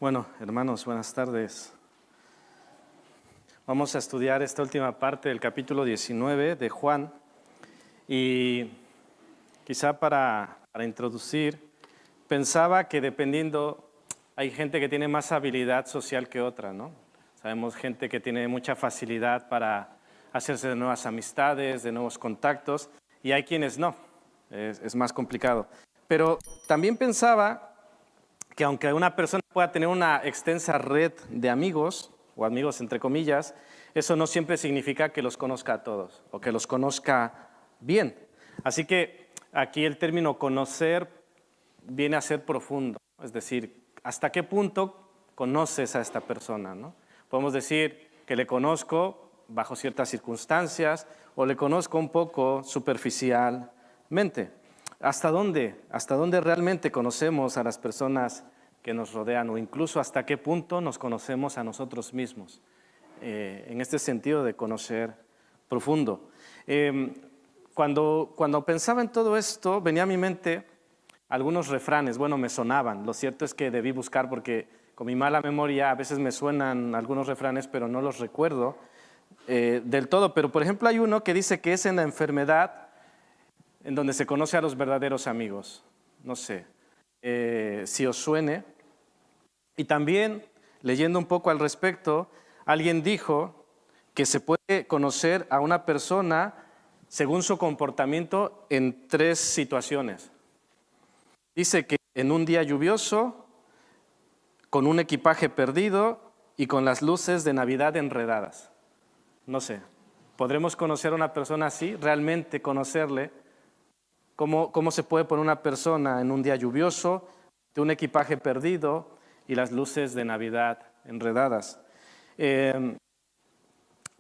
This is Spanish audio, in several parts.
Bueno, hermanos, buenas tardes. Vamos a estudiar esta última parte del capítulo 19 de Juan y quizá para introducir, pensaba que dependiendo, hay gente que tiene más habilidad social que otra, ¿no? Sabemos gente que tiene mucha facilidad para hacerse de nuevas amistades, de nuevos contactos, y hay quienes no, es más complicado. Pero también pensaba que aunque una persona pueda tener una extensa red de amigos, o amigos entre comillas, eso no siempre significa que los conozca a todos, o que los conozca bien. Así que aquí el término conocer viene a ser profundo, es decir, ¿hasta qué punto conoces a esta persona, ¿no? Podemos decir que le conozco bajo ciertas circunstancias, o le conozco un poco superficialmente. ¿Hasta dónde realmente conocemos a las personas que nos rodean o incluso hasta qué punto nos conocemos a nosotros mismos? En este sentido de conocer profundo. Cuando pensaba en todo esto, venía a mi mente algunos refranes, bueno, me sonaban. Lo cierto es que debí buscar porque con mi mala memoria a veces me suenan algunos refranes, pero no los recuerdo del todo. Pero, por ejemplo, hay uno que dice que es en la enfermedad en donde se conoce a los verdaderos amigos. No sé si os suene. Y también, leyendo un poco al respecto, alguien dijo que se puede conocer a una persona según su comportamiento en 3 situaciones. Dice que en un día lluvioso, con un equipaje perdido y con las luces de Navidad enredadas. No sé, ¿podremos conocer a una persona así? ¿Realmente conocerle? ¿Cómo se puede poner una persona en un día lluvioso, de un equipaje perdido y las luces de Navidad enredadas?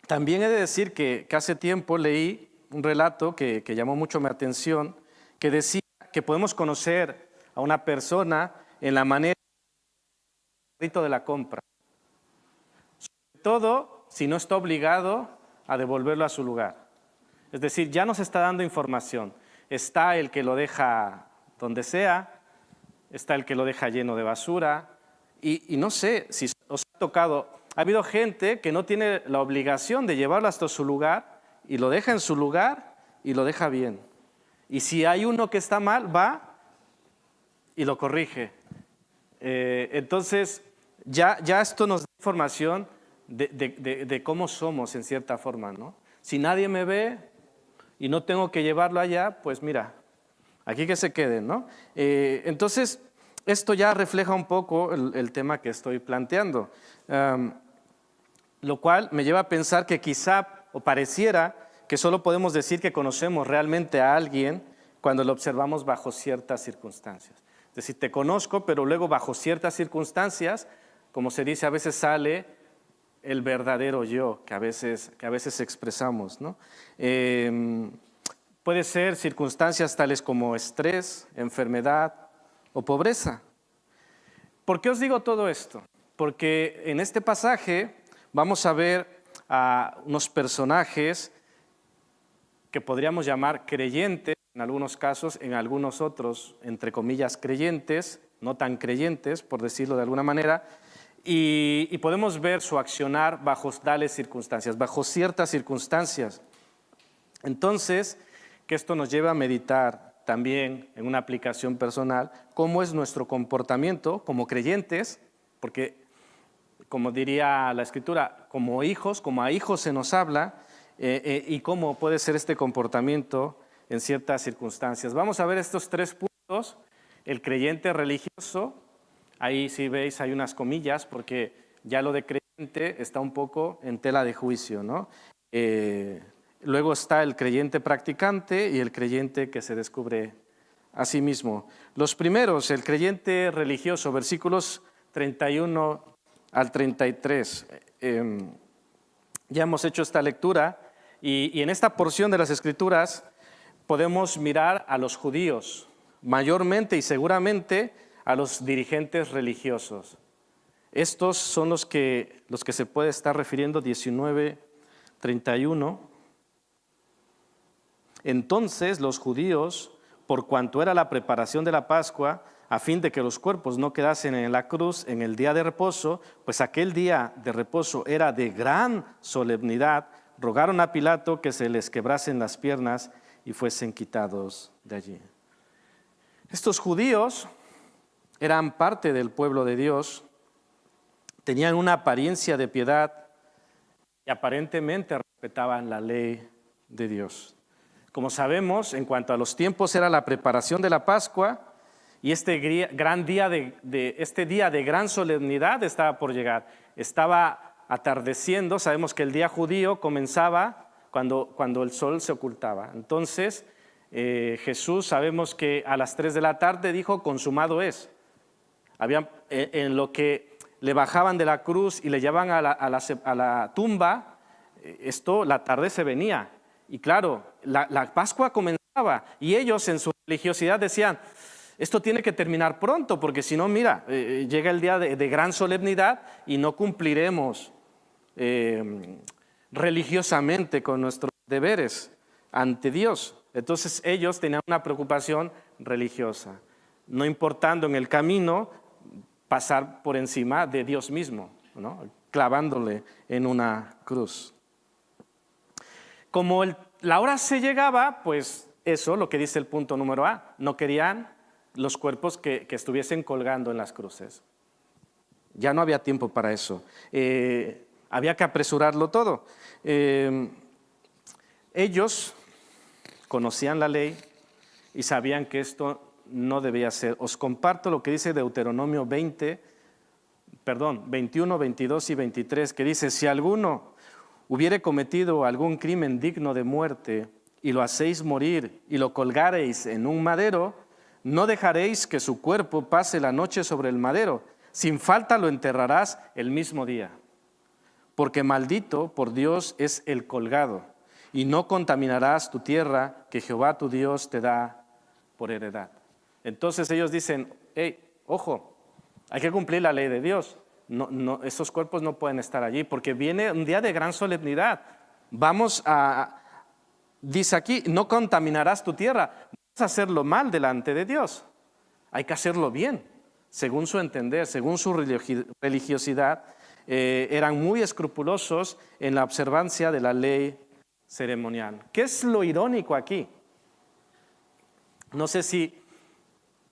También he de decir que hace tiempo leí un relato que llamó mucho mi atención, que decía que podemos conocer a una persona en la manera del carrito de la compra. Sobre todo si no está obligado a devolverlo a su lugar. Es decir, ya nos está dando información. Está el que lo deja donde sea, está el que lo deja lleno de basura, y no sé si os ha tocado. Ha habido gente que no tiene la obligación de llevarlo hasta su lugar, y lo deja en su lugar y lo deja bien. Y si hay uno que está mal, va y lo corrige. Entonces, ya esto nos da información de cómo somos en cierta forma, ¿no? Si nadie me ve y no tengo que llevarlo allá, pues mira, aquí que se quede, ¿no? Entonces, esto ya refleja un poco el tema que estoy planteando, lo cual me lleva a pensar que quizá, o pareciera, que solo podemos decir que conocemos realmente a alguien cuando lo observamos bajo ciertas circunstancias. Es decir, te conozco, pero luego bajo ciertas circunstancias, como se dice, a veces sale el verdadero yo que a veces expresamos, ¿no? Puede ser circunstancias tales como estrés, enfermedad o pobreza. ¿Por qué os digo todo esto? Porque en este pasaje vamos a ver a unos personajes que podríamos llamar creyentes, en algunos casos, en algunos otros, entre comillas, creyentes, no tan creyentes, por decirlo de alguna manera, y podemos ver su accionar bajo tales circunstancias, bajo ciertas circunstancias. Entonces, que esto nos lleva a meditar también en una aplicación personal, cómo es nuestro comportamiento como creyentes, porque, como diría la Escritura, como a hijos se nos habla, y cómo puede ser este comportamiento en ciertas circunstancias. Vamos a ver estos 3 puntos. El creyente religioso, ahí si veis hay unas comillas, porque ya lo de creyente está un poco en tela de juicio, ¿no? Luego está el creyente practicante y el creyente que se descubre a sí mismo. Los primeros, el creyente religioso, versículos 31 al 33. Ya hemos hecho esta lectura y en esta porción de las Escrituras podemos mirar a los judíos, mayormente y seguramente a los dirigentes religiosos. Estos son los que se puede estar refiriendo 19:31. Entonces los judíos, por cuanto era la preparación de la Pascua, a fin de que los cuerpos no quedasen en la cruz en el día de reposo, pues aquel día de reposo era de gran solemnidad, rogaron a Pilato que se les quebrasen las piernas y fuesen quitados de allí. Estos judíos eran parte del pueblo de Dios, tenían una apariencia de piedad y aparentemente respetaban la ley de Dios. Como sabemos, en cuanto a los tiempos, era la preparación de la Pascua y este día de gran solemnidad estaba por llegar. Estaba atardeciendo, sabemos que el día judío comenzaba cuando el sol se ocultaba. Entonces, Jesús, sabemos que a las 3 de la tarde dijo, consumado es. En lo que le bajaban de la cruz y le llevaban a la tumba, la tarde se venía. Y claro, la Pascua comenzaba y ellos en su religiosidad decían, esto tiene que terminar pronto porque si no, mira, llega el día de gran solemnidad y no cumpliremos religiosamente con nuestros deberes ante Dios. Entonces ellos tenían una preocupación religiosa, no importando en el camino pasar por encima de Dios mismo, ¿no? Clavándole en una cruz. Como la hora se llegaba, pues eso, lo que dice el punto número A, no querían los cuerpos que estuviesen colgando en las cruces. Ya no había tiempo para eso. Había que apresurarlo todo. Ellos conocían la ley y sabían que esto no debía ser. Os comparto lo que dice Deuteronomio 21, 22 y 23, que dice, si alguno hubiere cometido algún crimen digno de muerte y lo hacéis morir y lo colgareis en un madero, no dejaréis que su cuerpo pase la noche sobre el madero, sin falta lo enterrarás el mismo día. Porque maldito por Dios es el colgado, y no contaminarás tu tierra que Jehová tu Dios te da por heredad. Entonces ellos dicen, hey, ojo, hay que cumplir la ley de Dios. No, esos cuerpos no pueden estar allí porque viene un día de gran solemnidad. Dice aquí, no contaminarás tu tierra. Vas a hacerlo mal delante de Dios. Hay que hacerlo bien, según su entender, según su religiosidad. Eran muy escrupulosos en la observancia de la ley ceremonial. ¿Qué es lo irónico aquí? No sé si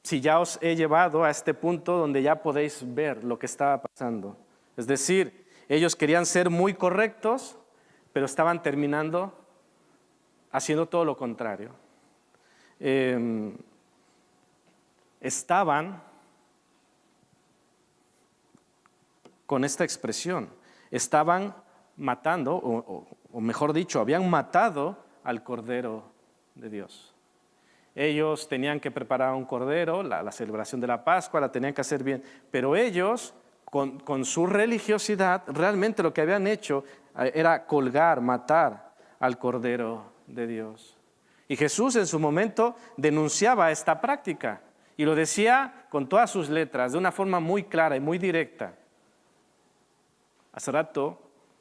ya os he llevado a este punto donde ya podéis ver lo que estaba pasando. Es decir, ellos querían ser muy correctos, pero estaban terminando haciendo todo lo contrario. Estaban con esta expresión, estaban matando, o mejor dicho, habían matado al Cordero de Dios. Ellos tenían que preparar un cordero, la celebración de la Pascua, la tenían que hacer bien, pero ellos, con su religiosidad, realmente lo que habían hecho era colgar, matar al Cordero de Dios. Y Jesús en su momento denunciaba esta práctica y lo decía con todas sus letras, de una forma muy clara y muy directa. Hace rato,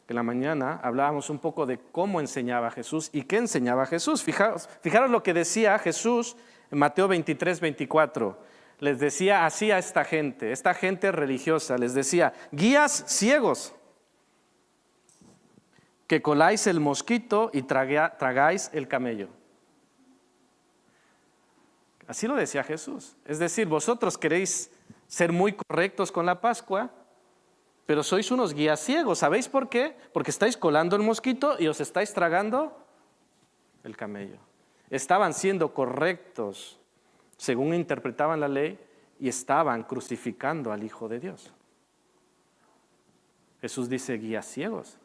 en la mañana, hablábamos un poco de cómo enseñaba Jesús y qué enseñaba Jesús. Fijaros lo que decía Jesús en Mateo 23, 24. Les decía así a esta gente religiosa, les decía, guías ciegos, que coláis el mosquito y tragáis el camello. Así lo decía Jesús. Es decir, vosotros queréis ser muy correctos con la Pascua, pero sois unos guías ciegos. ¿Sabéis por qué? Porque estáis colando el mosquito y os estáis tragando el camello. Estaban siendo correctos según interpretaban la ley y estaban crucificando al Hijo de Dios. Jesús dice, guías ciegos.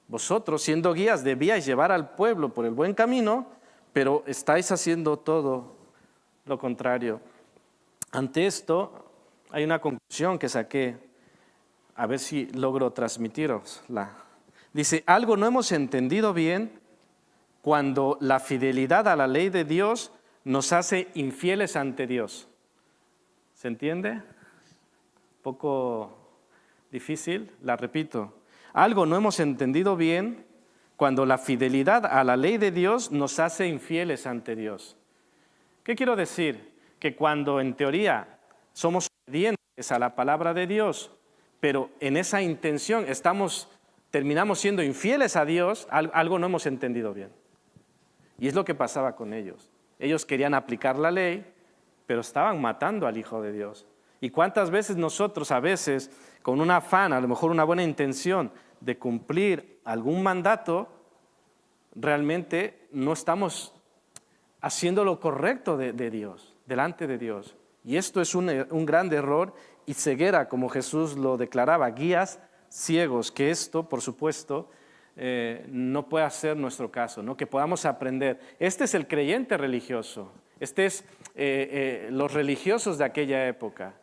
Vosotros, siendo guías, debíais llevar al pueblo por el buen camino, pero estáis haciendo todo lo contrario. Ante esto, hay una conclusión que saqué. A ver si logro transmitirosla. Dice, algo no hemos entendido bien cuando la fidelidad a la ley de Dios nos hace infieles ante Dios. ¿Se entiende? Un poco difícil, la repito. Algo no hemos entendido bien cuando la fidelidad a la ley de Dios nos hace infieles ante Dios. ¿Qué quiero decir? Que cuando en teoría somos obedientes a la palabra de Dios, pero en esa intención terminamos siendo infieles a Dios, algo no hemos entendido bien. Y es lo que pasaba con ellos. Ellos querían aplicar la ley, pero estaban matando al Hijo de Dios. ¿Y cuántas veces nosotros, a veces, con un afán, a lo mejor una buena intención de cumplir algún mandato, realmente no estamos haciendo lo correcto de Dios, delante de Dios? Y esto es un gran error y ceguera, como Jesús lo declaraba, guías ciegos, que esto, por supuesto, no puede ser nuestro caso, ¿no? Que podamos aprender. Este es el creyente religioso, este es los religiosos de aquella época,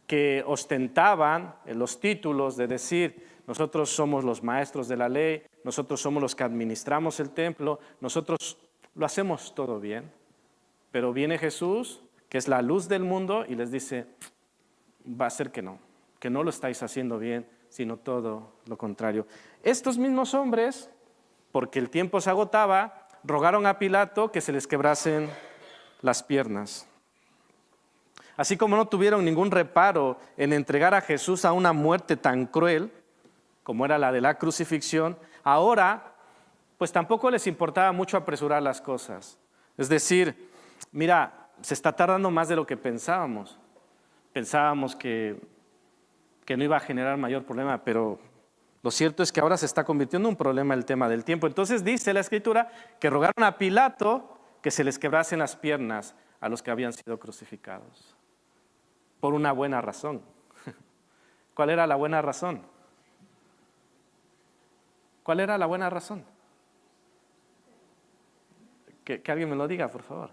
que ostentaban los títulos de decir, nosotros somos los maestros de la ley, nosotros somos los que administramos el templo, nosotros lo hacemos todo bien. Pero viene Jesús, que es la luz del mundo, y les dice, va a ser que no lo estáis haciendo bien, sino todo lo contrario. Estos mismos hombres, porque el tiempo se agotaba, rogaron a Pilato que se les quebrasen las piernas. Así como no tuvieron ningún reparo en entregar a Jesús a una muerte tan cruel, como era la de la crucifixión, ahora, pues tampoco les importaba mucho apresurar las cosas. Es decir, mira, se está tardando más de lo que pensábamos. Pensábamos que no iba a generar mayor problema, pero lo cierto es que ahora se está convirtiendo en un problema el tema del tiempo. Entonces dice la Escritura que rogaron a Pilato que se les quebrasen las piernas a los que habían sido crucificados. Por una buena razón. ¿Cuál era la buena razón? ¿Cuál era la buena razón? Que alguien me lo diga, por favor.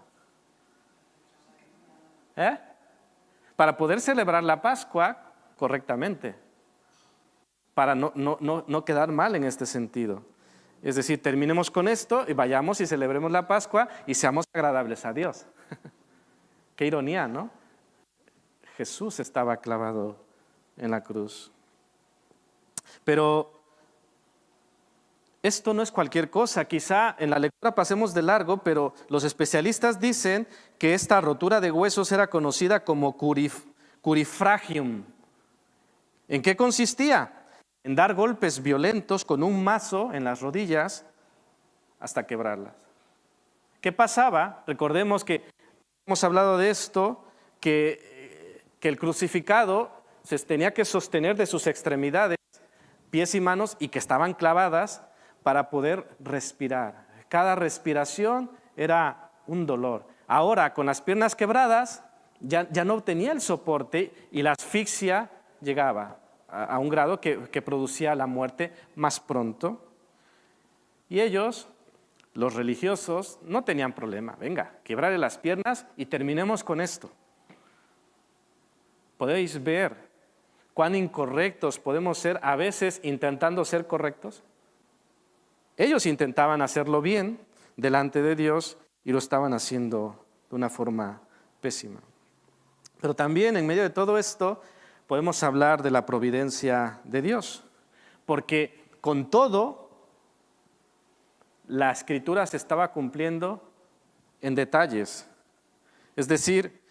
Para poder celebrar la Pascua correctamente. Para no quedar mal en este sentido. Es decir, terminemos con esto y vayamos y celebremos la Pascua y seamos agradables a Dios. Qué ironía, ¿no? Jesús estaba clavado en la cruz. Pero esto no es cualquier cosa. Quizá en la lectura pasemos de largo, pero los especialistas dicen que esta rotura de huesos era conocida como curifragium. ¿En qué consistía? En dar golpes violentos con un mazo en las rodillas hasta quebrarlas. ¿Qué pasaba? Recordemos que hemos hablado de esto, que el crucificado se tenía que sostener de sus extremidades, pies y manos, y que estaban clavadas para poder respirar. Cada respiración era un dolor. Ahora, con las piernas quebradas, ya no obtenía el soporte y la asfixia llegaba a un grado que producía la muerte más pronto. Y ellos, los religiosos, no tenían problema. Venga, quebrarle las piernas y terminemos con esto. ¿Podéis ver cuán incorrectos podemos ser a veces intentando ser correctos? Ellos intentaban hacerlo bien delante de Dios y lo estaban haciendo de una forma pésima. Pero también en medio de todo esto podemos hablar de la providencia de Dios, porque con todo la Escritura se estaba cumpliendo en detalles. Es decir,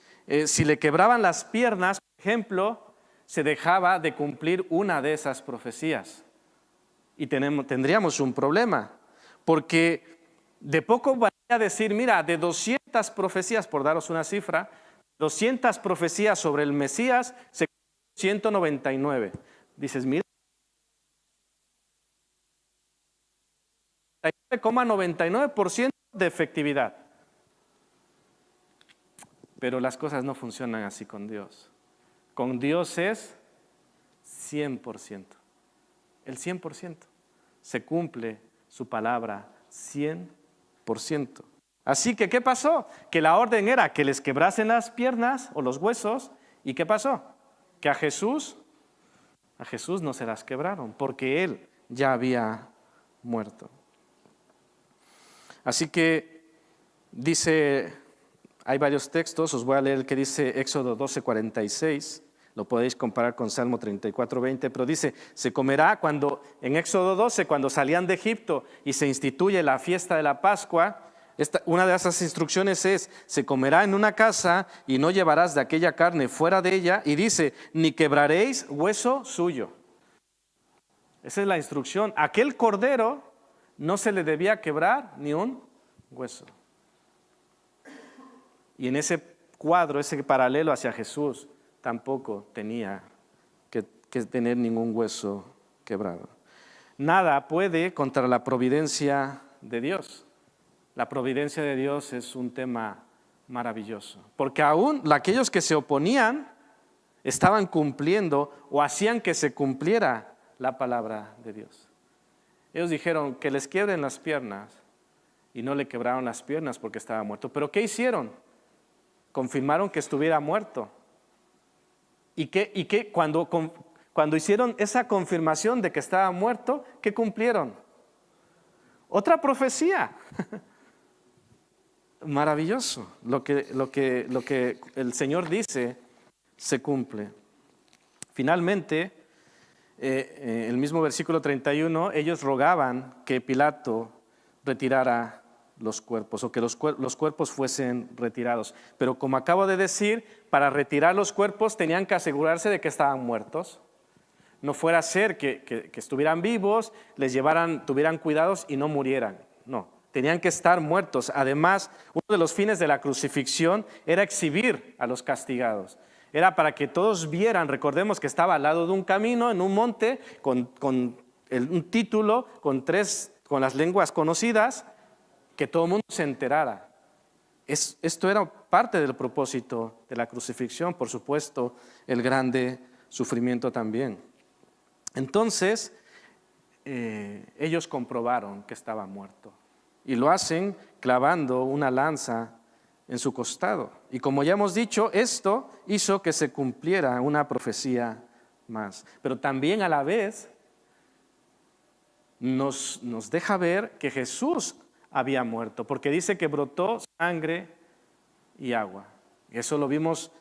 si le quebraban las piernas, por ejemplo, se dejaba de cumplir una de esas profecías. Y tendríamos un problema, porque de poco valía decir, mira, de 200 profecías, por daros una cifra, 200 profecías sobre el Mesías, se cumplieron 199. Dices, mira, 99,99% de efectividad. Pero las cosas no funcionan así con Dios. Con Dios es 100%. El 100%. Se cumple su palabra 100%. Así que, ¿qué pasó? Que la orden era que les quebrasen las piernas o los huesos. ¿Y qué pasó? Que a Jesús no se las quebraron, porque Él ya había muerto. Así que dice, hay varios textos, os voy a leer el que dice Éxodo 12:46, lo podéis comparar con Salmo 34:20, pero dice, se comerá en Éxodo 12, cuando salían de Egipto y se instituye la fiesta de la Pascua, Una de esas instrucciones es, se comerá en una casa y no llevarás de aquella carne fuera de ella, y dice, ni quebraréis hueso suyo. Esa es la instrucción. Aquel cordero no se le debía quebrar ni un hueso. Y en ese cuadro, ese paralelo hacia Jesús, tampoco tenía que tener ningún hueso quebrado. Nada puede contra la providencia de Dios. La providencia de Dios es un tema maravilloso, porque aún aquellos que se oponían estaban cumpliendo o hacían que se cumpliera la palabra de Dios. Ellos dijeron que les quiebren las piernas y no le quebraron las piernas porque estaba muerto. ¿Pero qué hicieron? Confirmaron que estuviera muerto. ¿Y qué? Cuando hicieron esa confirmación de que estaba muerto, ¿qué cumplieron? Otra profecía. Maravilloso. Lo que el Señor dice se cumple. Finalmente, el mismo versículo 31, ellos rogaban que Pilato retirara los cuerpos o que los cuerpos fuesen retirados. Pero como acabo de decir, para retirar los cuerpos tenían que asegurarse de que estaban muertos. No fuera a ser que estuvieran vivos, tuvieran cuidados y no murieran. No, tenían que estar muertos. Además, uno de los fines de la crucifixión era exhibir a los castigados. Era para que todos vieran, recordemos que estaba al lado de un camino, en un monte, con un título, con las lenguas conocidas, que todo el mundo se enterara. Esto era parte del propósito de la crucifixión, por supuesto, el grande sufrimiento también. Entonces, ellos comprobaron que estaba muerto y lo hacen clavando una lanza en su costado. Y como ya hemos dicho, esto hizo que se cumpliera una profecía más. Pero también a la vez nos deja ver que Jesús había muerto, porque dice que brotó sangre y agua. Eso lo vimos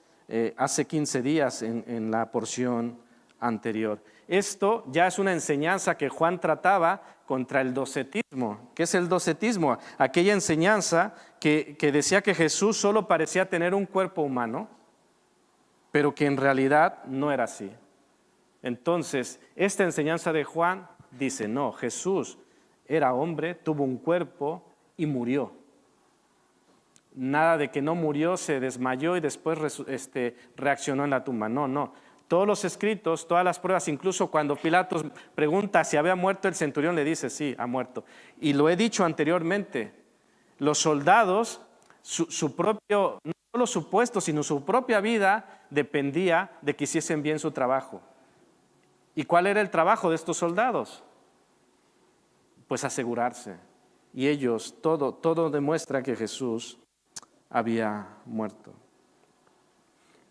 hace 15 días en la porción anterior. Esto ya es una enseñanza que Juan trataba contra el docetismo. ¿Qué es el docetismo? Aquella enseñanza que decía que Jesús solo parecía tener un cuerpo humano, pero que en realidad no era así. Entonces, esta enseñanza de Juan dice, no, Jesús era hombre, tuvo un cuerpo y murió. Nada de que no murió, se desmayó y después reaccionó en la tumba. No. Todos los escritos, todas las pruebas, incluso cuando Pilatos pregunta si había muerto, el centurión le dice, sí, ha muerto. Y lo he dicho anteriormente, los soldados, su propio, no solo su puesto, sino su propia vida dependía de que hiciesen bien su trabajo. ¿Y cuál era el trabajo de estos soldados? Pues asegurarse. Y ellos, todo demuestra que Jesús había muerto.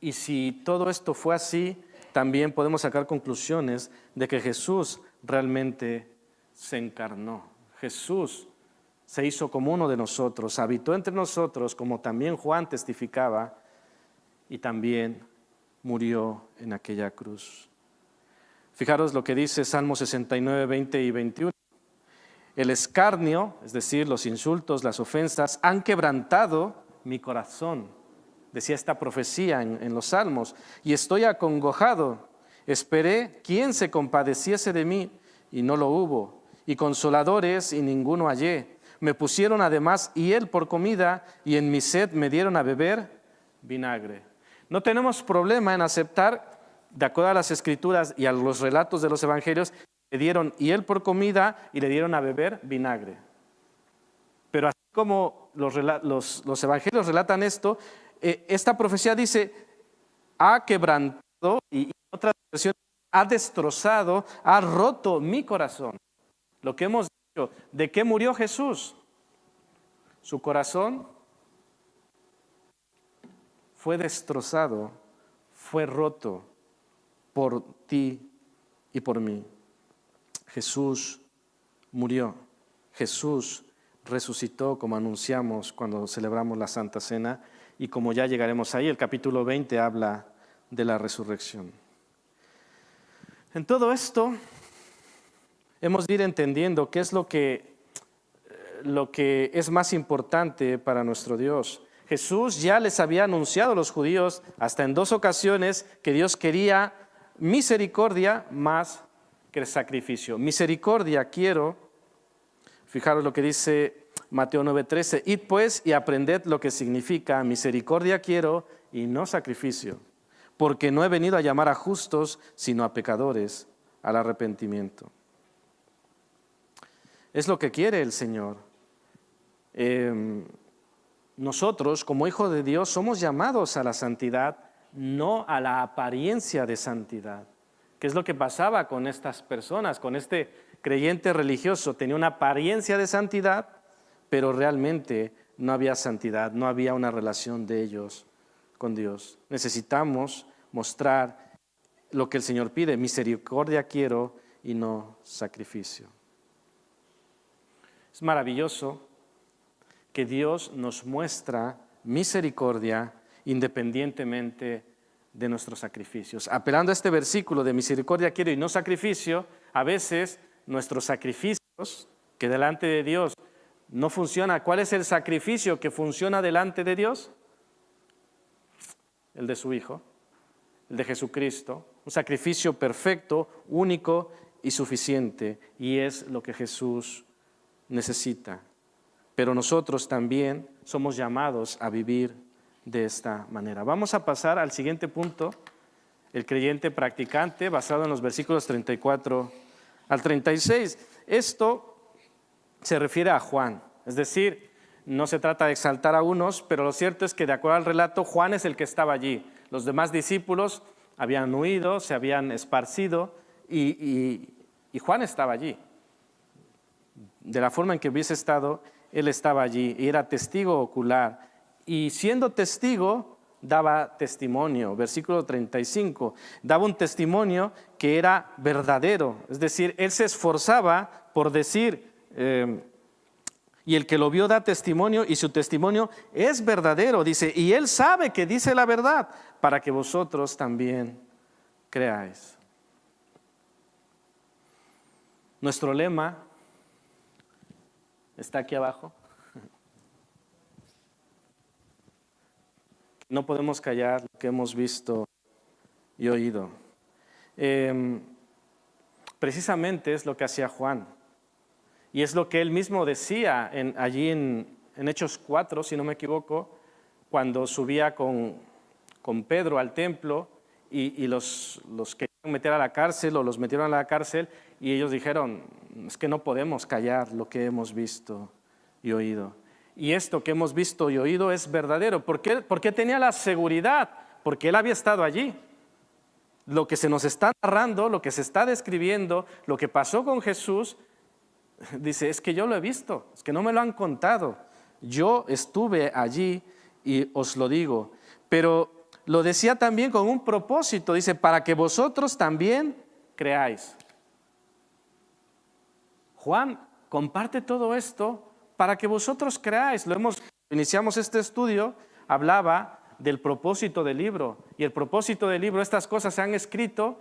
Y si todo esto fue así, también podemos sacar conclusiones de que Jesús realmente se encarnó. Jesús se hizo como uno de nosotros, habitó entre nosotros, como también Juan testificaba, y también murió en aquella cruz. Fijaros lo que dice Salmo 69, 20 y 21. El escarnio, es decir, los insultos, las ofensas, han quebrantado mi corazón. Decía esta profecía en los Salmos, y estoy acongojado. Esperé quién se compadeciese de mí, y no lo hubo, y consoladores, y ninguno hallé. Me pusieron además hiel por comida, y en mi sed me dieron a beber vinagre. No tenemos problema en aceptar, de acuerdo a las Escrituras y a los relatos de los Evangelios, le dieron hiel por comida y le dieron a beber vinagre. Pero así como los Evangelios relatan esto, esta profecía dice, ha quebrantado, y en otras versiones, ha destrozado, ha roto mi corazón. Lo que hemos dicho, ¿de qué murió Jesús? Su corazón fue destrozado, fue roto por ti y por mí. Jesús murió, Jesús resucitó, como anunciamos cuando celebramos la Santa Cena, y como ya llegaremos ahí, el capítulo 20 habla de la resurrección. En todo esto hemos de ir entendiendo qué es lo que lo que es más importante para nuestro Dios. Jesús ya les había anunciado a los judíos hasta en 2 ocasiones que Dios quería misericordia más que el sacrificio. Misericordia quiero, fijaros lo que dice Mateo 9:13, id pues y aprended lo que significa misericordia quiero y no sacrificio, porque no he venido a llamar a justos, sino a pecadores al arrepentimiento. Es lo que quiere el Señor. Nosotros, como hijos de Dios, somos llamados a la santidad, no a la apariencia de santidad. ¿Qué es lo que pasaba con estas personas, con este creyente religioso? Tenía una apariencia de santidad, pero realmente no había santidad, no había una relación de ellos con Dios. Necesitamos mostrar lo que el Señor pide: misericordia quiero y no sacrificio. Es maravilloso que Dios nos muestra misericordia independientemente de nuestros sacrificios. Apelando a este versículo de misericordia quiero y no sacrificio, a veces nuestros sacrificios que delante de Dios no funcionan. ¿Cuál es el sacrificio que funciona delante de Dios? El de su Hijo, el de Jesucristo, un sacrificio perfecto, único y suficiente, y es lo que Jesús necesita. Pero nosotros también somos llamados a vivir de esta manera. Vamos a pasar al siguiente punto, el creyente practicante, basado en los versículos 34 al 36. Esto se refiere a Juan, es decir, no se trata de exaltar a unos, pero lo cierto es que de acuerdo al relato, Juan es el que estaba allí. Los demás discípulos habían huido, se habían esparcido y Juan estaba allí. De la forma en que hubiese estado, él estaba allí y era testigo ocular. Y siendo testigo, daba testimonio. Versículo 35, daba un testimonio que era verdadero. Es decir, él se esforzaba por decir, y el que lo vio da testimonio y su testimonio es verdadero. Dice, y él sabe que dice la verdad para que vosotros también creáis. Nuestro lema está aquí abajo. No podemos callar lo que hemos visto y oído. Precisamente es lo que hacía Juan. Y es lo que él mismo decía allí en Hechos 4, si no me equivoco, cuando subía con Pedro al templo y los querían meter a la cárcel o los metieron a la cárcel y ellos dijeron, es que no podemos callar lo que hemos visto y oído. Y esto que hemos visto y oído es verdadero. ¿Por qué tenía la seguridad? Porque él había estado allí. Lo que se nos está narrando, lo que se está describiendo, lo que pasó con Jesús, dice, es que yo lo he visto, es que no me lo han contado. Yo estuve allí y os lo digo. Pero lo decía también con un propósito, dice, para que vosotros también creáis. Juan comparte todo esto para que vosotros creáis. Iniciamos este estudio, hablaba del propósito del libro. Y el propósito del libro, estas cosas se han escrito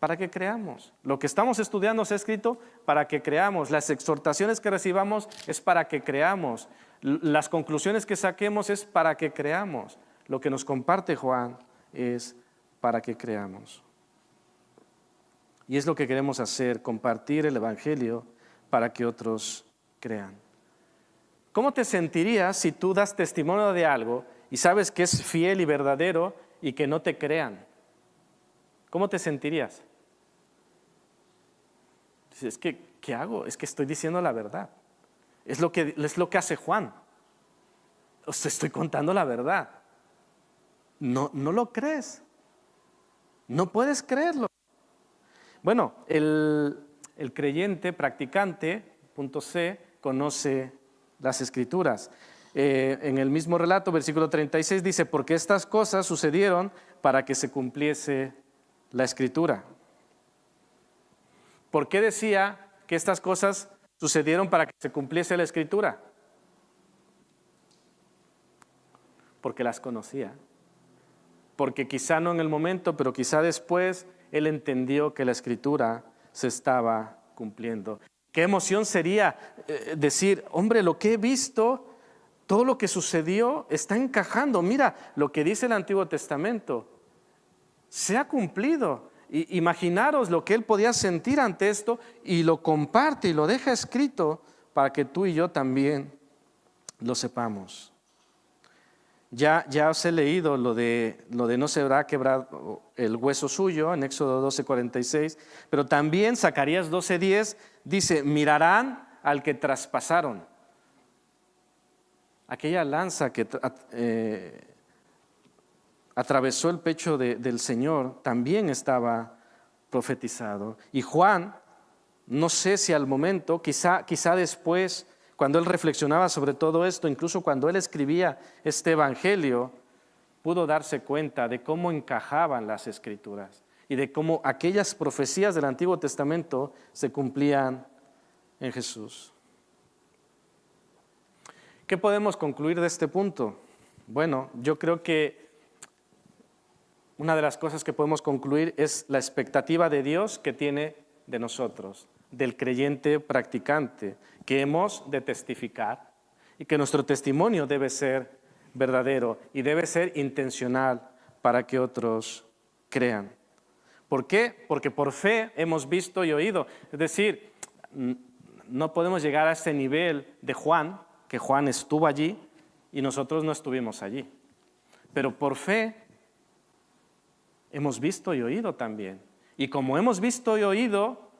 para que creamos. Lo que estamos estudiando se ha escrito para que creamos. Las exhortaciones que recibamos es para que creamos. Las conclusiones que saquemos es para que creamos. Lo que nos comparte Juan es para que creamos. Y es lo que queremos hacer, compartir el Evangelio para que otros crean. ¿Cómo te sentirías si tú das testimonio de algo y sabes que es fiel y verdadero y que no te crean? ¿Cómo te sentirías? Dices, ¿qué hago? Es que estoy diciendo la verdad. Es lo que hace Juan. Os estoy contando la verdad. No lo crees. No puedes creerlo. Bueno, el creyente practicante, punto C, conoce las Escrituras. En el mismo relato, versículo 36, dice, porque estas cosas sucedieron para que se cumpliese la Escritura. ¿Por qué decía que estas cosas sucedieron para que se cumpliese la Escritura? Porque las conocía. Porque quizá no en el momento, pero quizá después, él entendió que la Escritura se estaba cumpliendo. Qué emoción sería decir, hombre, lo que he visto, todo lo que sucedió está encajando. Mira, lo que dice el Antiguo Testamento se ha cumplido. Imaginaros lo que él podía sentir ante esto y lo comparte y lo deja escrito para que tú y yo también lo sepamos. Ya os he leído lo de no se habrá quebrado el hueso suyo en Éxodo 12:46, pero también Zacarías 12:10 dice, mirarán al que traspasaron. Aquella lanza que atravesó el pecho del Señor también estaba profetizado. Y Juan, no sé si al momento, quizá después, cuando él reflexionaba sobre todo esto, incluso cuando él escribía este evangelio, pudo darse cuenta de cómo encajaban las escrituras y de cómo aquellas profecías del Antiguo Testamento se cumplían en Jesús. ¿Qué podemos concluir de este punto? Bueno, yo creo que una de las cosas que podemos concluir es la expectativa de Dios que tiene de nosotros, del creyente practicante, que hemos de testificar y que nuestro testimonio debe ser verdadero y debe ser intencional para que otros crean. ¿Por qué? Porque por fe hemos visto y oído. Es decir, no podemos llegar a ese nivel de Juan, que Juan estuvo allí y nosotros no estuvimos allí. Pero por fe hemos visto y oído también. Y como hemos visto y oído,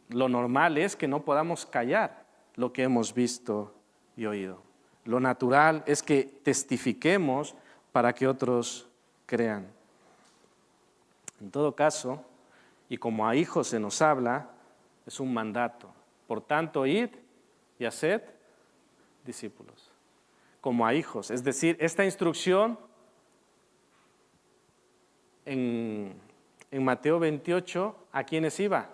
lo normal es que no podamos callar lo que hemos visto y oído. Lo natural es que testifiquemos para que otros crean. En todo caso, y como a hijos se nos habla, es un mandato. Por tanto, id y haced discípulos. Como a hijos. Es decir, esta instrucción en Mateo 28, ¿a quiénes iba?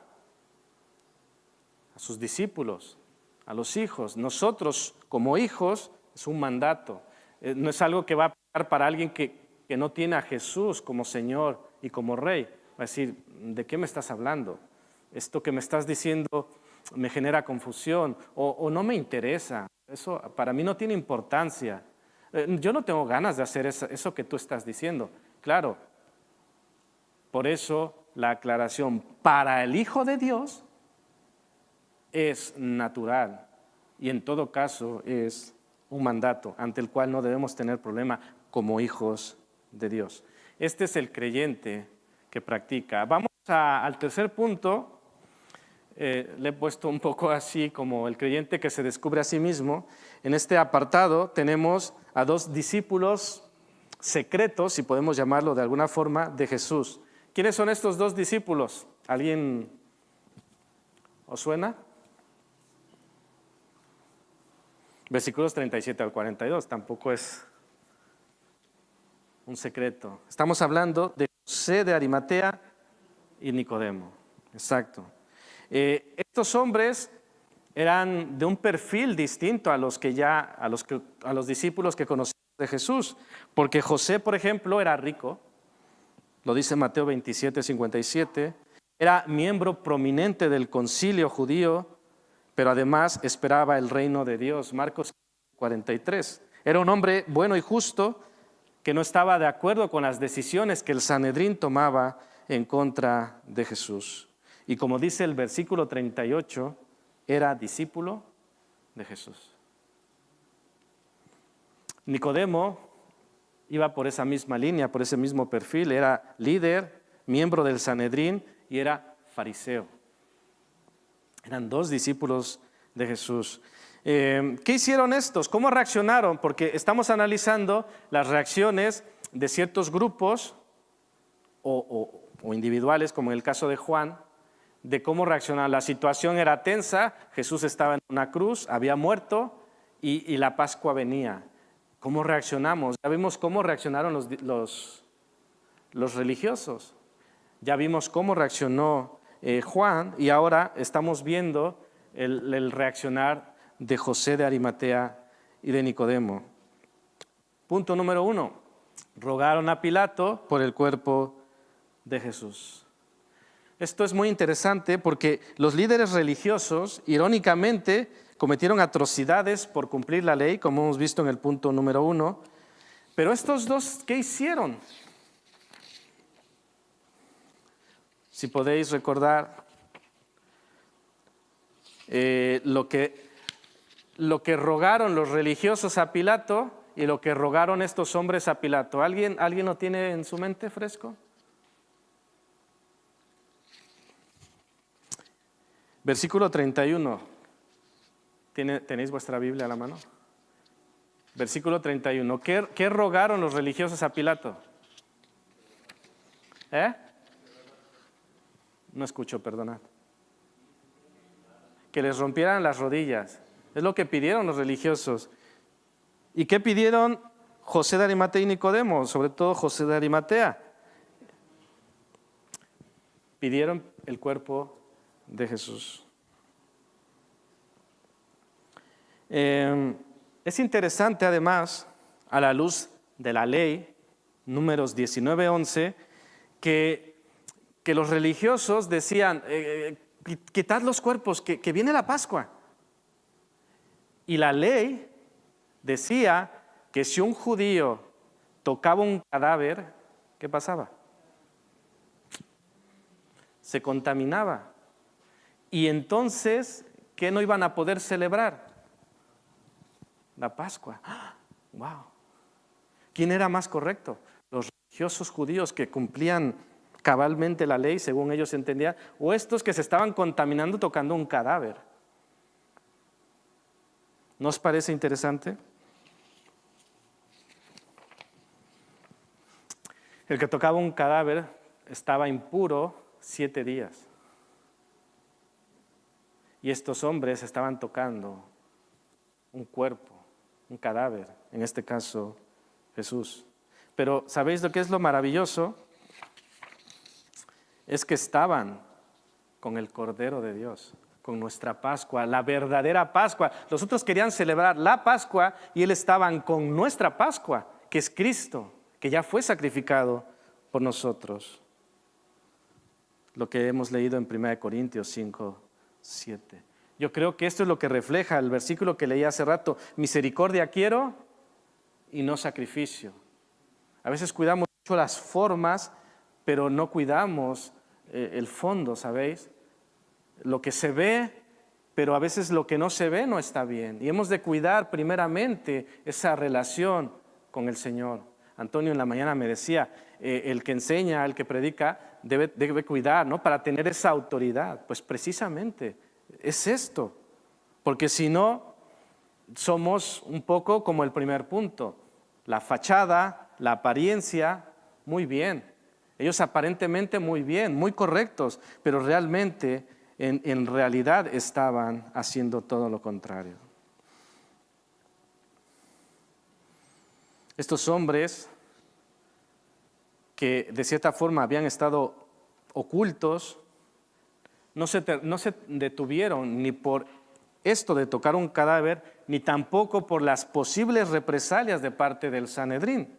A sus discípulos, a los hijos. Nosotros, como hijos, es un mandato. No es algo que va a pasar para alguien que no tiene a Jesús como Señor y como Rey. Va a decir, ¿de qué me estás hablando? Esto que me estás diciendo me genera confusión o no me interesa. Eso para mí no tiene importancia. Yo no tengo ganas de hacer eso que tú estás diciendo. Claro, por eso la aclaración para el Hijo de Dios es natural y en todo caso es un mandato ante el cual no debemos tener problema como hijos de Dios. Este es el creyente que practica. Vamos al tercer punto. Le he puesto un poco así como el creyente que se descubre a sí mismo. En este apartado tenemos a dos discípulos secretos, si podemos llamarlo de alguna forma, de Jesús. ¿Quiénes son estos dos discípulos? ¿Alguien os suena? Versículos 37 al 42, tampoco es un secreto. Estamos hablando de José de Arimatea y Nicodemo. Exacto. Estos hombres eran de un perfil distinto a los discípulos que conocíamos de Jesús, porque José, por ejemplo, era rico, lo dice Mateo 27, 57, era miembro prominente del concilio judío, pero además esperaba el reino de Dios. Marcos 43. Era un hombre bueno y justo que no estaba de acuerdo con las decisiones que el Sanedrín tomaba en contra de Jesús. Y como dice el versículo 38, era discípulo de Jesús. Nicodemo iba por esa misma línea, por ese mismo perfil. Era líder, miembro del Sanedrín y era fariseo. Eran dos discípulos de Jesús. ¿Qué hicieron estos? ¿Cómo reaccionaron? Porque estamos analizando las reacciones de ciertos grupos o individuales, como en el caso de Juan, de cómo reaccionaron. La situación era tensa, Jesús estaba en una cruz, había muerto y la Pascua venía. ¿Cómo reaccionamos? Ya vimos cómo reaccionaron los religiosos. Ya vimos cómo reaccionó Juan y ahora estamos viendo el reaccionar de José de Arimatea y de Nicodemo. Punto número 1. Rogaron a Pilato por el cuerpo de Jesús. Esto es muy interesante porque los líderes religiosos, irónicamente, cometieron atrocidades por cumplir la ley, como hemos visto en el punto número 1. Pero estos dos, ¿qué hicieron? Si podéis recordar lo que rogaron los religiosos a Pilato y lo que rogaron estos hombres a Pilato. ¿Alguien lo tiene en su mente fresco? Versículo 31. ¿Tenéis vuestra Biblia a la mano? Versículo 31. ¿Qué rogaron los religiosos a Pilato? No escucho, perdonad. Que les rompieran las rodillas. Es lo que pidieron los religiosos. ¿Y qué pidieron José de Arimatea y Nicodemo? Sobre todo José de Arimatea. Pidieron el cuerpo de Jesús. Es interesante además, a la luz de la ley, Números 19:11, que los religiosos decían, quitad los cuerpos, que viene la Pascua. Y la ley decía que si un judío tocaba un cadáver, ¿qué pasaba? Se contaminaba. Y entonces, ¿qué no iban a poder celebrar? La Pascua. ¡Wow! ¿Quién era más correcto? ¿Los religiosos judíos que cumplían cabalmente la ley, según ellos entendían, o estos que se estaban contaminando tocando un cadáver? ¿No os parece interesante? El que tocaba un cadáver estaba impuro 7 días. Y estos hombres estaban tocando un cuerpo, un cadáver, en este caso Jesús. Pero ¿sabéis lo que es lo maravilloso? Es que estaban con el Cordero de Dios, con nuestra Pascua, la verdadera Pascua. Los otros querían celebrar la Pascua y ellos estaban con nuestra Pascua, que es Cristo, que ya fue sacrificado por nosotros. Lo que hemos leído en 1 Corintios 5:7. Yo creo que esto es lo que refleja el versículo que leí hace rato. Misericordia quiero y no sacrificio. A veces cuidamos mucho las formas, pero no cuidamos el fondo, ¿sabéis? Lo que se ve, pero a veces lo que no se ve no está bien. Y hemos de cuidar primeramente esa relación con el Señor. Antonio en la mañana me decía, el que enseña, el que predica, debe cuidar, ¿no? Para tener esa autoridad. Pues precisamente es esto. Porque si no, somos un poco como el primer punto. La fachada, la apariencia, muy bien. Ellos aparentemente muy bien, muy correctos, pero realmente, en realidad estaban haciendo todo lo contrario. Estos hombres que de cierta forma habían estado ocultos, no se detuvieron ni por esto de tocar un cadáver, ni tampoco por las posibles represalias de parte del Sanedrín.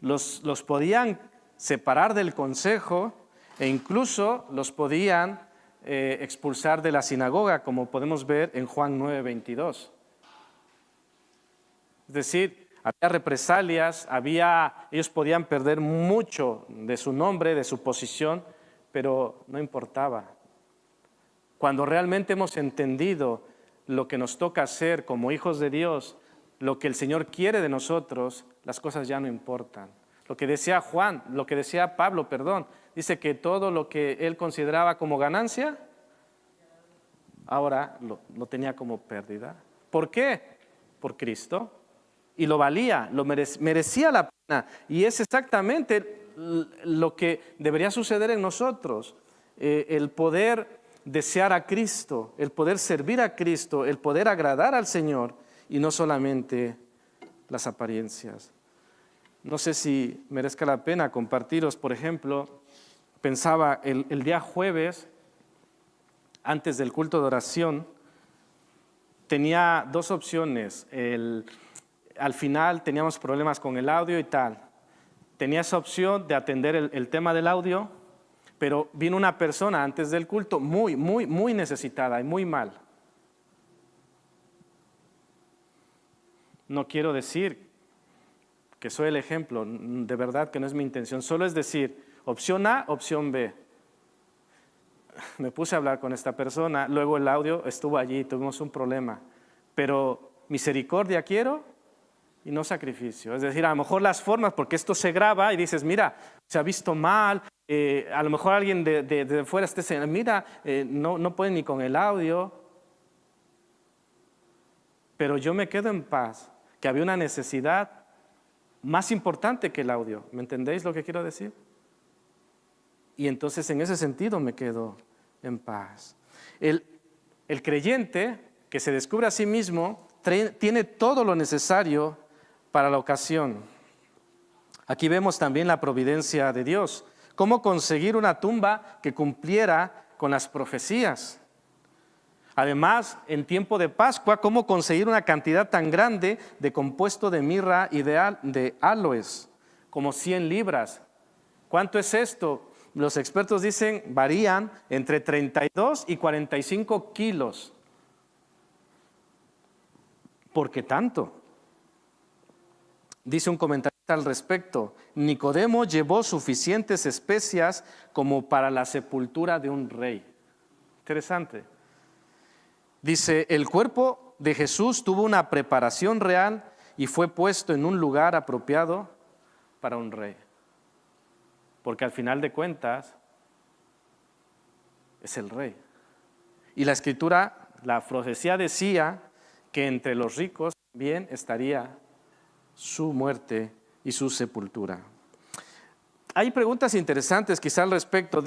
Los podían separar del consejo e incluso los podían expulsar de la sinagoga, como podemos ver en Juan 9:22. Es decir, había represalias, ellos podían perder mucho de su nombre, de su posición, pero no importaba. Cuando realmente hemos entendido lo que nos toca hacer como hijos de Dios, lo que el Señor quiere de nosotros, las cosas ya no importan. Lo que decía Pablo, dice que todo lo que él consideraba como ganancia, ahora lo tenía como pérdida. ¿Por qué? Por Cristo. Y lo valía, merecía la pena. Y es exactamente lo que debería suceder en nosotros. El poder desear a Cristo, el poder servir a Cristo, el poder agradar al Señor y no solamente las apariencias. No sé si merezca la pena compartiros, por ejemplo, pensaba el día jueves, antes del culto de oración, tenía 2 opciones. Al final teníamos problemas con el audio y tal. Tenía esa opción de atender el tema del audio, Pero vino una persona antes del culto muy necesitada y muy mal. No quiero decir que soy el ejemplo, de verdad que no es mi intención. Solo es decir, opción A, opción B. Me puse a hablar con esta persona, luego el audio estuvo allí, tuvimos un problema. Pero misericordia quiero y no sacrificio. Es decir, a lo mejor las formas, porque esto se graba y dices, mira, se ha visto mal, a lo mejor alguien de fuera esté diciendo, mira, no puede ni con el audio. Pero yo me quedo en paz, que había una necesidad más importante que el audio. ¿Me entendéis lo que quiero decir? Y entonces en ese sentido me quedo en paz. El creyente que se descubre a sí mismo tiene todo lo necesario para la ocasión. Aquí vemos también la providencia de Dios. Cómo conseguir una tumba que cumpliera con las profecías. Además, en tiempo de Pascua, cómo conseguir una cantidad tan grande de compuesto de mirra y de aloes, como 100 libras. ¿Cuánto es esto? Los expertos dicen, varían entre 32 y 45 kilos. ¿Por qué tanto? Dice un comentarista al respecto, Nicodemo llevó suficientes especias como para la sepultura de un rey. Interesante. Dice, el cuerpo de Jesús tuvo una preparación real y fue puesto en un lugar apropiado para un rey. Porque al final de cuentas, es el rey. Y la escritura, la profecía decía que entre los ricos también estaría su muerte y su sepultura. Hay preguntas interesantes quizá al respecto.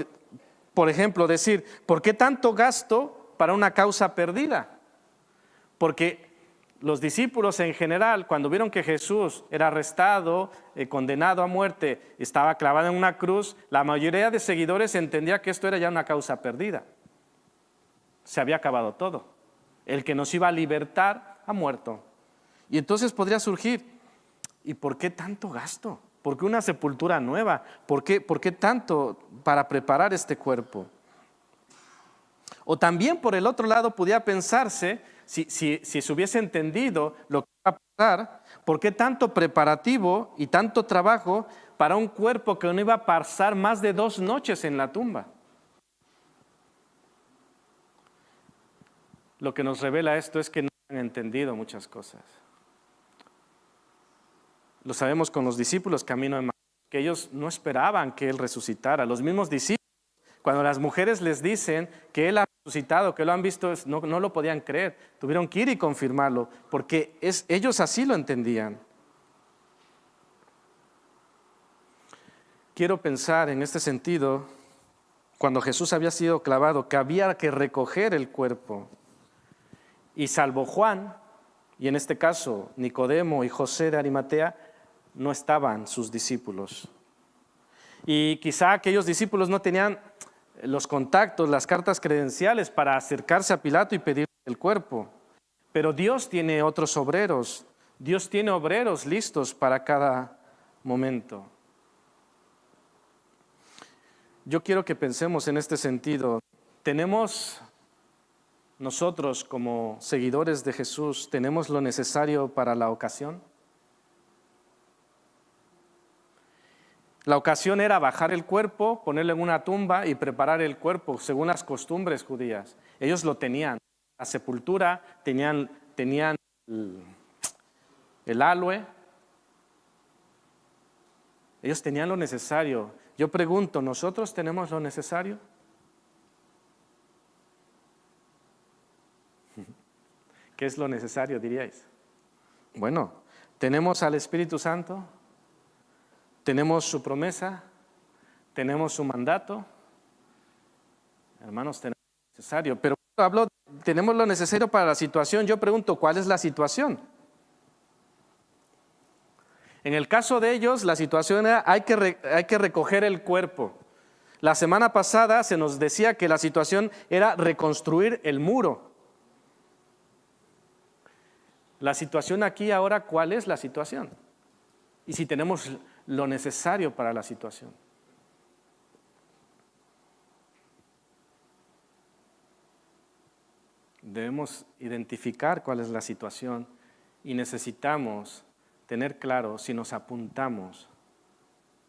Por ejemplo, decir, ¿por qué tanto gasto para una causa perdida? Porque los discípulos en general, cuando vieron que Jesús era arrestado, condenado a muerte, estaba clavado en una cruz, la mayoría de seguidores entendía que esto era ya una causa perdida. Se había acabado todo. El que nos iba a libertar ha muerto. Y entonces podría surgir, ¿y por qué tanto gasto? ¿Por qué una sepultura nueva? ¿Por qué tanto para preparar este cuerpo? O también por el otro lado podía pensarse, si se hubiese entendido lo que iba a pasar, ¿por qué tanto preparativo y tanto trabajo para un cuerpo que no iba a pasar más de 2 noches en la tumba? Lo que nos revela esto es que no han entendido muchas cosas. Lo sabemos con los discípulos camino de Maús, que ellos no esperaban que Él resucitara. Los mismos discípulos, cuando las mujeres les dicen que Él ha resucitado, que lo han visto, no lo podían creer. Tuvieron que ir y confirmarlo, porque ellos así lo entendían. Quiero pensar en este sentido, cuando Jesús había sido clavado, que había que recoger el cuerpo. Y salvo Juan, y en este caso Nicodemo y José de Arimatea, no estaban sus discípulos. Y quizá aquellos discípulos no tenían los contactos, las cartas credenciales para acercarse a Pilato y pedir el cuerpo. Pero Dios tiene otros obreros, Dios tiene obreros listos para cada momento. Yo quiero que pensemos en este sentido. ¿Tenemos nosotros como seguidores de Jesús, tenemos lo necesario para la ocasión? La ocasión era bajar el cuerpo, ponerlo en una tumba y preparar el cuerpo según las costumbres judías. Ellos lo tenían. La sepultura, tenían el aloe. Ellos tenían lo necesario. Yo pregunto, ¿nosotros tenemos lo necesario? ¿Qué es lo necesario, diríais? Bueno, tenemos al Espíritu Santo, tenemos su promesa, tenemos su mandato. Hermanos, tenemos lo necesario. Pero hablo, tenemos lo necesario para la situación. Yo pregunto, ¿cuál es la situación? En el caso de ellos, la situación era, hay que recoger el cuerpo. La semana pasada se nos decía que la situación era reconstruir el muro. La situación aquí ahora, ¿cuál es la situación? Y si tenemos lo necesario para la situación. debemos identificar cuál es la situación y necesitamos tener claro si nos apuntamos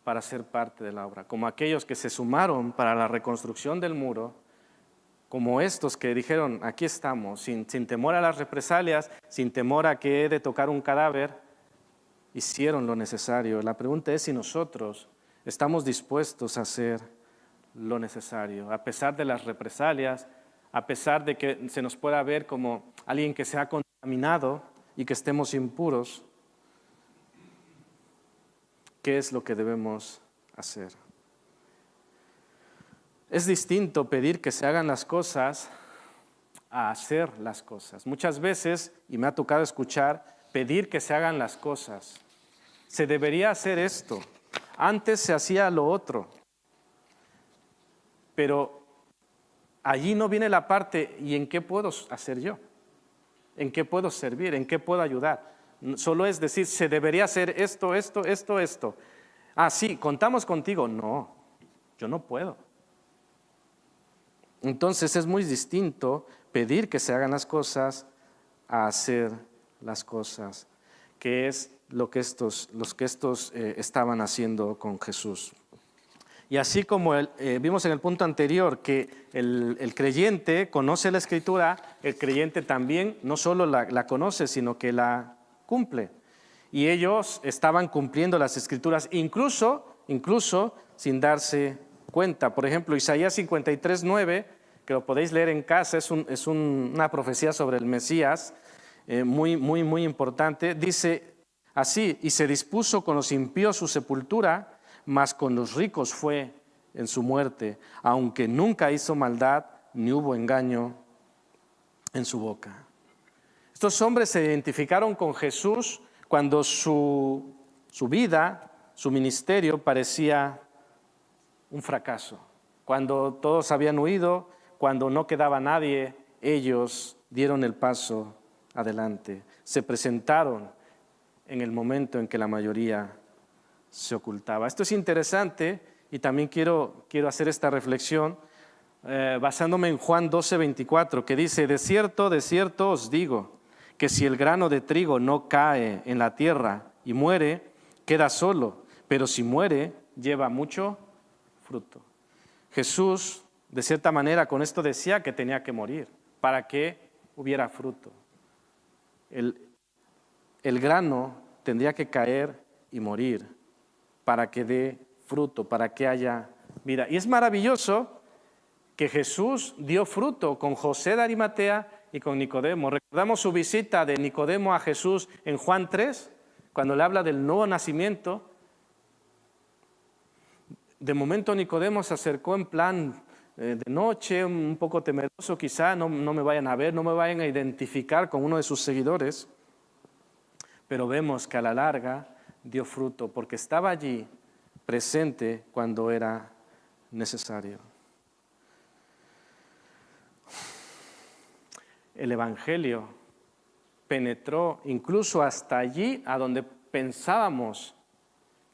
para ser parte de la obra, como aquellos que se sumaron para la reconstrucción del muro, como estos que dijeron, aquí estamos, sin temor a las represalias, sin temor a que he de tocar un cadáver, hicieron lo necesario. La pregunta es si nosotros estamos dispuestos a hacer lo necesario, a pesar de las represalias, a pesar de que se nos pueda ver como alguien que se ha contaminado y que estemos impuros. ¿Qué es lo que debemos hacer? Es distinto pedir que se hagan las cosas a hacer las cosas. Muchas veces, y me ha tocado escuchar, pedir que se hagan las cosas. Se debería hacer esto. Antes se hacía lo otro. Pero allí no viene la parte, ¿y en qué puedo hacer yo? ¿En qué puedo servir? ¿En qué puedo ayudar? Solo es decir, se debería hacer esto. Ah, sí, contamos contigo. No, yo no puedo. Entonces es muy distinto pedir que se hagan las cosas a hacer las cosas, que es lo que estos estaban haciendo con Jesús. Y así como vimos en el punto anterior que el creyente conoce la Escritura, el creyente también no solo la conoce, sino que la cumple. Y ellos estaban cumpliendo las Escrituras, incluso sin darse cuenta. Por ejemplo, Isaías 53:9, que lo podéis leer en casa, es una profecía sobre el Mesías, muy importante. Dice así, y se dispuso con los impíos su sepultura, mas con los ricos fue en su muerte, aunque nunca hizo maldad, ni hubo engaño en su boca. Estos hombres se identificaron con Jesús cuando su vida, su ministerio parecía un fracaso. Cuando todos habían huido, cuando no quedaba nadie, ellos dieron el paso adelante. Se presentaron en el momento en que la mayoría se ocultaba. Esto es interesante y también quiero hacer esta reflexión basándome en Juan 12:24, que dice, de cierto os digo, que si el grano de trigo no cae en la tierra y muere, queda solo, pero si muere, lleva mucho fruto. Jesús, de cierta manera, con esto decía que tenía que morir para que hubiera fruto. El grano tendría que caer y morir para que dé fruto, para que haya vida. Y es maravilloso que Jesús dio fruto con José de Arimatea y con Nicodemo. Recordamos su visita de Nicodemo a Jesús en Juan 3, cuando le habla del nuevo nacimiento. De momento Nicodemo se acercó en plan de noche, un poco temeroso quizá, no me vayan a ver, no me vayan a identificar con uno de sus seguidores. Pero vemos que a la larga dio fruto, porque estaba allí presente cuando era necesario. El Evangelio penetró incluso hasta allí a donde pensábamos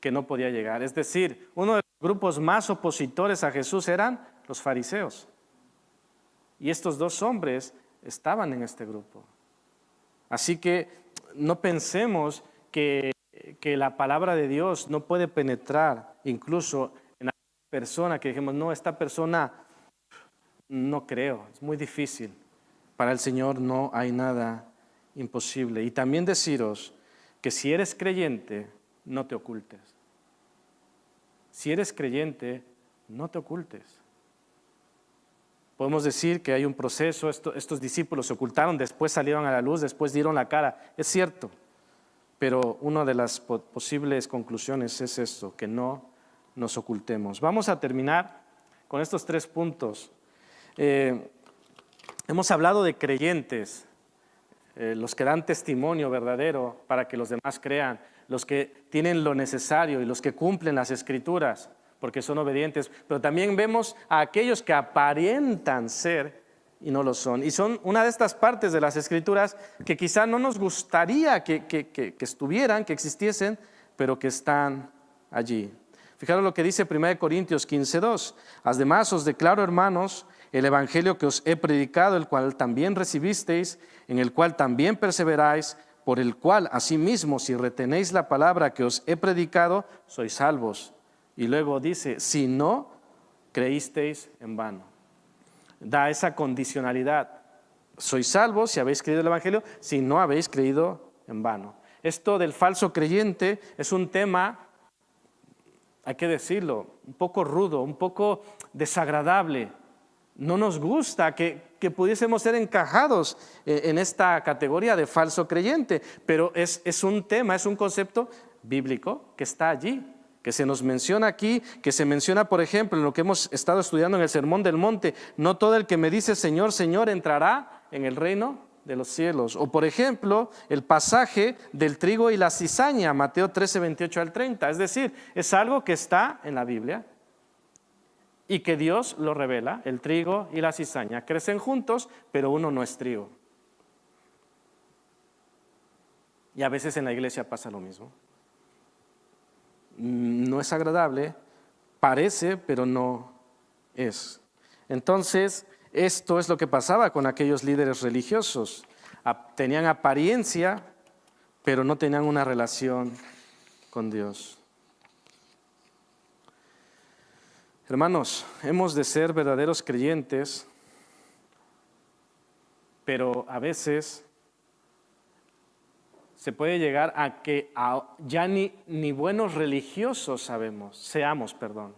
que no podía llegar. Es decir, uno de los grupos más opositores a Jesús eran los fariseos. Y estos dos hombres estaban en este grupo. Así que no pensemos que la palabra de Dios no puede penetrar incluso en la persona que dijimos, no, esta persona no creo, es muy difícil. Para el Señor no hay nada imposible. Y también deciros que si eres creyente, no te ocultes. Si eres creyente, no te ocultes. Podemos decir que hay un proceso, estos discípulos se ocultaron, después salieron a la luz, después dieron la cara. Es cierto, pero una de las posibles conclusiones es esto, que no nos ocultemos. Vamos a terminar con estos 3 puntos. Hemos hablado de creyentes, los que dan testimonio verdadero para que los demás crean, los que tienen lo necesario y los que cumplen las Escrituras porque son obedientes, pero también vemos a aquellos que aparentan ser y no lo son. Y son una de estas partes de las Escrituras que quizá no nos gustaría que estuvieran, que existiesen, pero que están allí. Fijaros lo que dice 1 Corintios 15:2. Además os declaro, hermanos, el evangelio que os he predicado, el cual también recibisteis, en el cual también perseveráis, por el cual asimismo, si retenéis la palabra que os he predicado, sois salvos. Y luego dice, si no creísteis en vano. Da esa condicionalidad. Sois salvos si habéis creído el evangelio, si no habéis creído en vano. Esto del falso creyente es un tema, hay que decirlo, un poco rudo, un poco desagradable. No nos gusta que pudiésemos ser encajados en esta categoría de falso creyente, pero es un tema, es un concepto bíblico que está allí, que se nos menciona aquí, que se menciona, por ejemplo, en lo que hemos estado estudiando en el Sermón del Monte. No todo el que me dice Señor, Señor entrará en el reino de los cielos. O por ejemplo, el pasaje del trigo y la cizaña, Mateo 13, 28 al 30. Es decir, es algo que está en la Biblia y que Dios lo revela. El trigo y la cizaña crecen juntos, pero uno no es trigo. Y a veces en la iglesia pasa lo mismo. No es agradable, parece, pero no es. Entonces, esto es lo que pasaba con aquellos líderes religiosos. Tenían apariencia, pero no tenían una relación con Dios. Hermanos, hemos de ser verdaderos creyentes, pero a veces se puede llegar a que ya ni buenos religiosos seamos.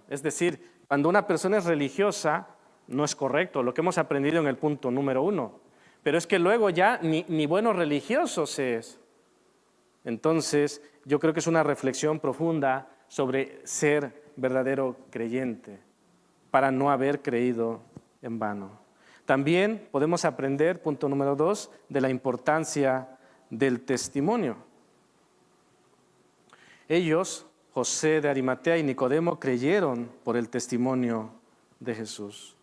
Es decir, cuando una persona es religiosa, no es correcto, lo que hemos aprendido en el punto número 1. Pero es que luego ya ni buenos religiosos es. Entonces, yo creo que es una reflexión profunda sobre ser verdadero creyente, para no haber creído en vano. También podemos aprender, punto número 2, de la importancia del testimonio. Ellos, José de Arimatea y Nicodemo, creyeron por el testimonio de Jesús.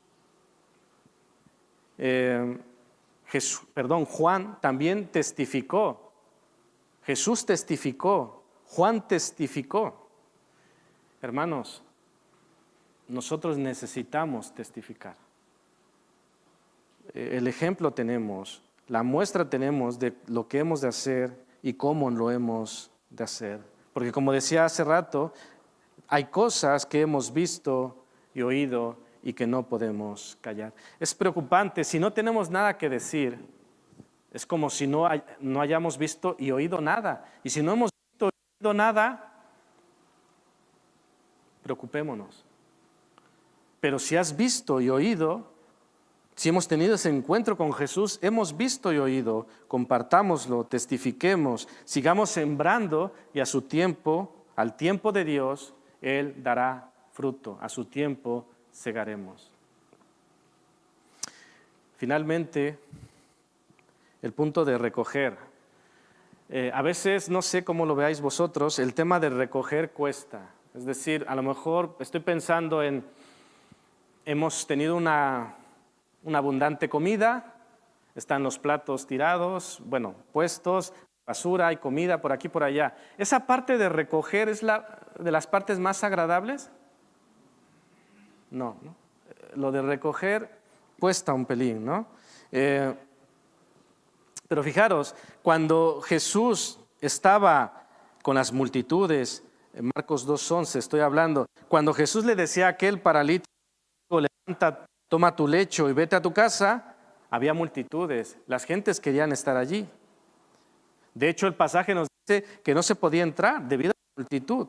Juan también testificó. Jesús testificó. Juan testificó. Hermanos, nosotros necesitamos testificar. El ejemplo tenemos, la muestra tenemos de lo que hemos de hacer y cómo lo hemos de hacer. Porque como decía hace rato, hay cosas que hemos visto y oído y que no podemos callar. Es preocupante, si no tenemos nada que decir, es como si no hayamos visto y oído nada. Y si no hemos visto y oído nada, preocupémonos. Pero si has visto y oído, si hemos tenido ese encuentro con Jesús, hemos visto y oído, compartámoslo, testifiquemos, sigamos sembrando y a su tiempo, al tiempo de Dios, Él dará fruto, a su tiempo segaremos. Finalmente, el punto de recoger. A veces, no sé cómo lo veáis vosotros, el tema de recoger cuesta. Es decir, a lo mejor estoy pensando hemos tenido una abundante comida, están los platos tirados, puestos, basura, hay comida por aquí, por allá. ¿Esa parte de recoger es de las partes más agradables? No. Lo de recoger cuesta un pelín, ¿no? Pero fijaros, cuando Jesús estaba con las multitudes, en Marcos 2:11 estoy hablando, cuando Jesús le decía a aquel paralítico, levanta, toma tu lecho y vete a tu casa, había multitudes, las gentes querían estar allí. De hecho, el pasaje nos dice que no se podía entrar debido a la multitud.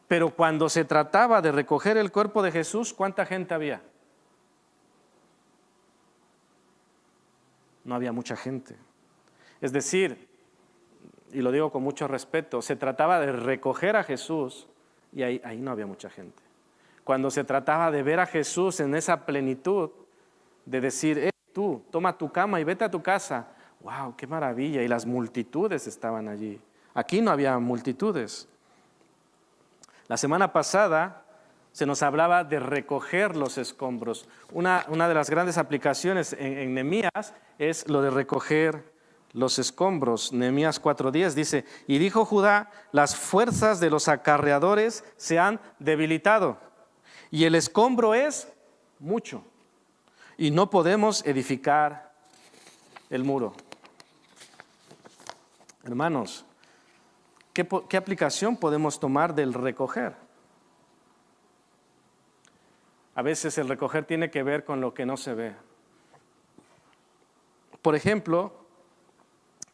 Pero cuando se trataba de recoger el cuerpo de Jesús, ¿cuánta gente había? No había mucha gente. Es decir, y lo digo con mucho respeto, se trataba de recoger a Jesús y ahí no había mucha gente. Cuando se trataba de ver a Jesús en esa plenitud, de decir, tú, toma tu cama y vete a tu casa. ¡Wow, qué maravilla! Y las multitudes estaban allí. Aquí no había multitudes. La semana pasada se nos hablaba de recoger los escombros. Una de las grandes aplicaciones en Nehemías es lo de recoger los escombros. Nehemías 4:10 dice, y dijo Judá, las fuerzas de los acarreadores se han debilitado y el escombro es mucho y no podemos edificar el muro. Hermanos, ¿qué aplicación podemos tomar del recoger? A veces el recoger tiene que ver con lo que no se ve. Por ejemplo,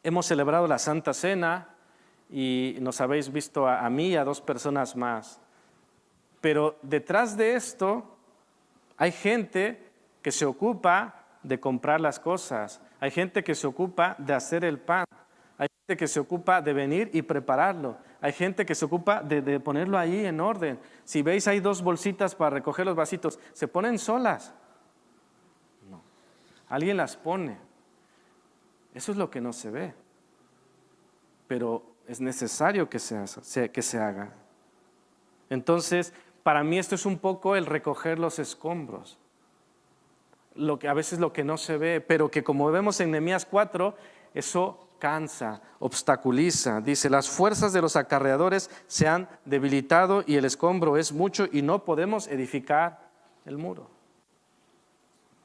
hemos celebrado la Santa Cena y nos habéis visto a mí y a 2 personas más. Pero detrás de esto hay gente que se ocupa de comprar las cosas, hay gente que se ocupa de hacer el pan, hay gente que se ocupa de venir y prepararlo, hay gente que se ocupa de ponerlo ahí en orden. Si veis, hay 2 bolsitas para recoger los vasitos, ¿se ponen solas? No, alguien las pone. Eso es lo que no se ve, pero es necesario que se haga. Entonces, para mí esto es un poco el recoger los escombros, a veces lo que no se ve, pero que como vemos en Nehemías 4, eso cansa, obstaculiza. Dice, las fuerzas de los acarreadores se han debilitado y el escombro es mucho y no podemos edificar el muro.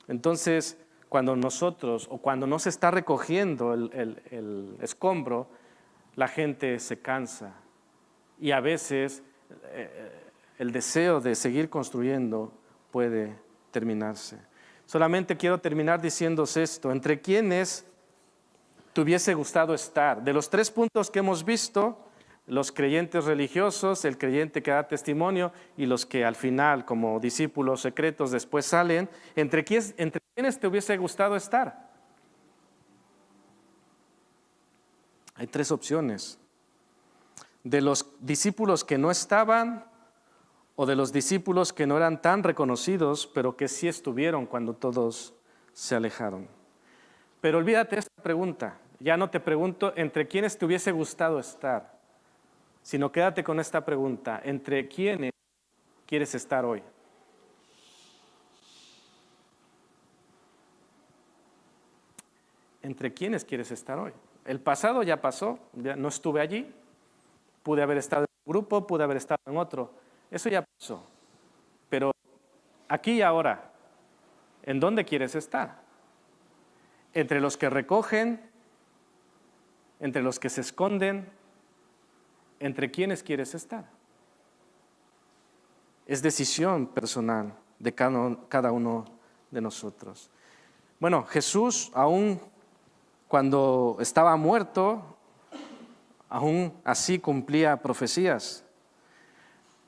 Entonces, cuando no se está recogiendo el escombro, la gente se cansa y a veces el deseo de seguir construyendo puede terminarse. Solamente quiero terminar diciéndoos esto: ¿entre quiénes te hubiese gustado estar? De los 3 puntos que hemos visto, los creyentes religiosos, el creyente que da testimonio y los que al final, como discípulos secretos, después salen, ¿entre quiénes te hubiese gustado estar? Hay 3 opciones. De los discípulos que no estaban o de los discípulos que no eran tan reconocidos, pero que sí estuvieron cuando todos se alejaron. Pero olvídate de esta pregunta. Ya no te pregunto entre quiénes te hubiese gustado estar, sino quédate con esta pregunta: ¿entre quiénes quieres estar hoy? ¿Entre quiénes quieres estar hoy? El pasado ya pasó, ya no estuve allí, pude haber estado en un grupo, pude haber estado en otro, eso ya pasó. Pero aquí y ahora, ¿en dónde quieres estar? ¿Entre los que recogen? ¿Entre los que se esconden? ¿Entre quiénes quieres estar? Es decisión personal de cada uno de nosotros. Bueno, Jesús, aún cuando estaba muerto, aún así cumplía profecías.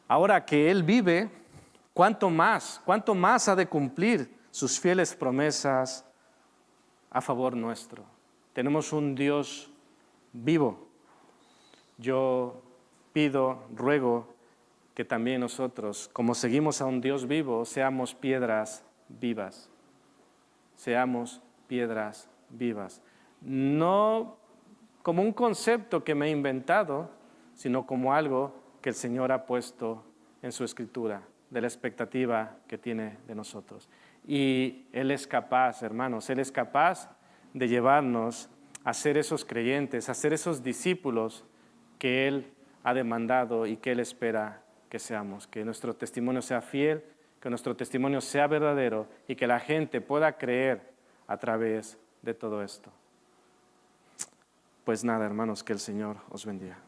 Ahora que Él vive, ¿cuánto más ha de cumplir sus fieles promesas a favor nuestro? Tenemos un Dios vivo. Yo pido, ruego que también nosotros, como seguimos a un Dios vivo, seamos piedras vivas. Seamos piedras vivas. No como un concepto que me he inventado, sino como algo que el Señor ha puesto en su Escritura, de la expectativa que tiene de nosotros. Y Él es capaz, hermanos, Él es capaz de llevarnos a ser esos creyentes, a ser esos discípulos que Él ha demandado y que Él espera que seamos. Que nuestro testimonio sea fiel, que nuestro testimonio sea verdadero y que la gente pueda creer a través de todo esto. Pues nada, hermanos, que el Señor os bendiga.